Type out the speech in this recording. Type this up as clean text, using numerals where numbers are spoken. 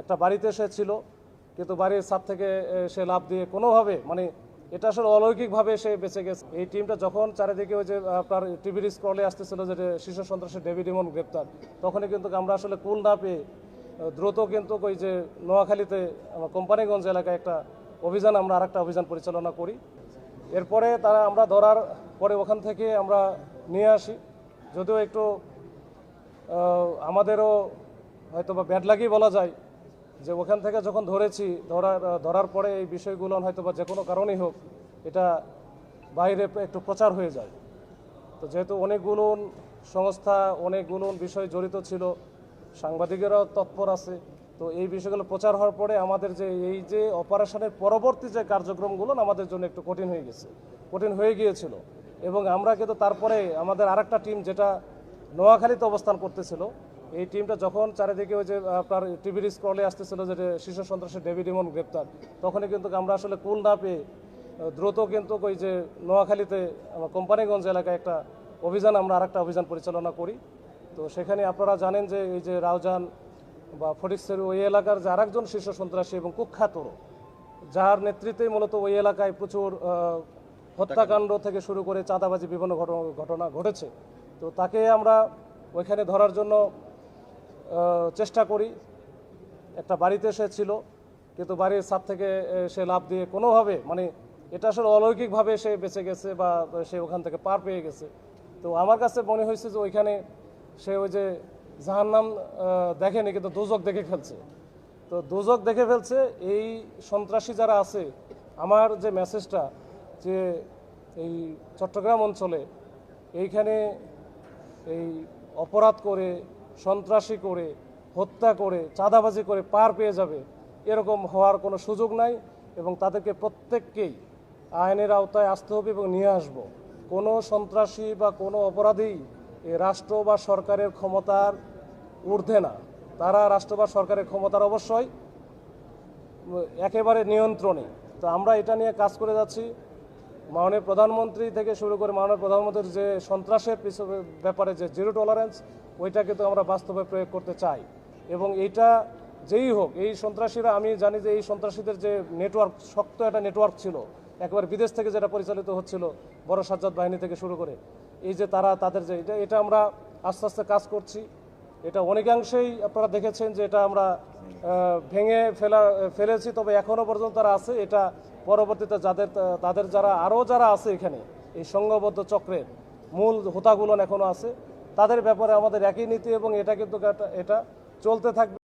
একটা বাড়িতে সে ছিল, কিন্তু বাড়ির ছাদ থেকে সে লাফ দিয়ে কোনোভাবে এটা আসলে অলৌকিকভাবে সে বেঁচে গেছে। এই টিমটা যখন চারিদিকে ওই যে আপনার টিভির স্ক্রলে আসতেছিল যে শীর্ষ সন্ত্রাসী ডেভিড ইমন গ্রেপ্তার, তখনই কিন্তু আমরা আসলে কুল না পেয়ে দ্রুত কিন্তু ওই যে নোয়াখালীতে কোম্পানিগঞ্জ এলাকায় একটা অভিযান, আমরা আরেকটা অভিযান পরিচালনা করি। এরপরে আমরা ধরার পরে ওখান থেকে আমরা নিয়ে আসি। যদিও একটু আমাদেরও হয়তো বা ব্যাড লাগি বলা যায় যে ওখান থেকে যখন ধরার পরে এই বিষয়গুলো হয়তো বা যে কোনো কারণেই হোক এটা বাইরে একটু প্রচার হয়ে যায়। তো যেহেতু অনেকগুলো সংস্থা অনেকগুলো বিষয় জড়িত ছিল, সাংবাদিকেরাও তৎপর আছে, তো এই বিষয়গুলো প্রচার হওয়ার পরে আমাদের এই যে অপারেশনের পরবর্তী যে কার্যক্রমগুলো আমাদের জন্য একটু কঠিন হয়ে গিয়েছিল। এবং আমরা কিন্তু তারপরে আমাদের আরেকটা টিম যেটা নোয়াখালীতে অবস্থান করতেছিল, এই টিমটা যখন চারিদিকে ওই যে আপনার টিভির স্ক্রলে আসতেছিল যে শীর্ষ সন্ত্রাসী ডেভিড ইমন গ্রেপ্তার, তখনই কিন্তু আমরা আসলে কুল না পেয়ে দ্রুত কিন্তু ওই যে নোয়াখালীতে কোম্পানিগঞ্জ এলাকায় একটা অভিযান, আমরা আরেকটা অভিযান পরিচালনা করি। তো সেখানে আপনারা জানেন যে এই যে রাউজান বা ফটিকছড়ি ওই এলাকার যে আরেকজন শীর্ষ সন্ত্রাসী এবং কুখ্যাত, যার নেতৃত্বেই মূলত ওই এলাকায় প্রচুর হত্যাকাণ্ড থেকে শুরু করে চাঁদাবাজি বিভিন্ন ঘটনা ঘটেছে। তো তাকে আমরা ওইখানে ধরার জন্য চেষ্টা করি। একটা বাড়িতে সে ছিল, কিন্তু বাড়ির ছাদ থেকে সে লাফ দিয়ে কোনোভাবে এটা আসলে অলৌকিকভাবে সে বেঁচে গেছে বা সে ওখান থেকে পার পেয়ে গেছে। তো আমার কাছে মনে হয়েছে যে ওইখানে সে ওই যে জাহান্নাম দেখেনি, কিন্তু দোজক দেখে ফেলছে। তো দোজক দেখে ফেলছে এই সন্ত্রাসী যারা আছে। আমার যে মেসেজটা যে এই চট্টগ্রাম অঞ্চলে এইখানে এই অপরাধ করে, সন্ত্রাসী করে, হত্যা করে, চাঁদাবাজি করে পার পেয়ে যাবে, এরকম হওয়ার কোনো সুযোগ নাই। এবং তাদেরকে প্রত্যেককেই আইনের আওতায় আসতে হবে এবং নিয়ে আসব। কোনো সন্ত্রাসী বা কোনো অপরাধী এই রাষ্ট্র বা সরকারের ক্ষমতার ঊর্ধ্বে না। তারা রাষ্ট্র বা সরকারের ক্ষমতার অবশ্যই একেবারে নিয়ন্ত্রণে। তো আমরা এটা নিয়ে কাজ করে যাচ্ছি। মাননীয় প্রধানমন্ত্রী থেকে শুরু করে মাননীয় প্রধানমন্ত্রীর যে সন্ত্রাসের ব্যাপারে যে জিরো টলারেন্স, ওইটা কিন্তু আমরা বাস্তবে প্রয়োগ করতে চাই। এবং এইটা যেই হোক, এই সন্ত্রাসীরা, আমি জানি যে এই সন্ত্রাসীদের যে নেটওয়ার্ক, শক্ত একটা নেটওয়ার্ক ছিল একবার বিদেশ থেকে যেটা পরিচালিত হচ্ছিল, বড় সাজ্জাদ বাহিনী থেকে শুরু করে, এই যে তাদের যে এটা আমরা আস্তে আস্তে কাজ করছি। এটা অনেকাংশেই আপনারা দেখেছেন যে এটা আমরা ভেঙে ফেলেছি, তবে এখনও পর্যন্ত তারা আছে। এটা পরবর্তীতে তাদের যারা আছে এখানে এই সংঘবদ্ধ চক্রের মূল হোতাগুলো এখনও আছে, তাদের ব্যাপারে আমাদের একই নীতি এবং এটা কিন্তু এটা চলতে থাকবে।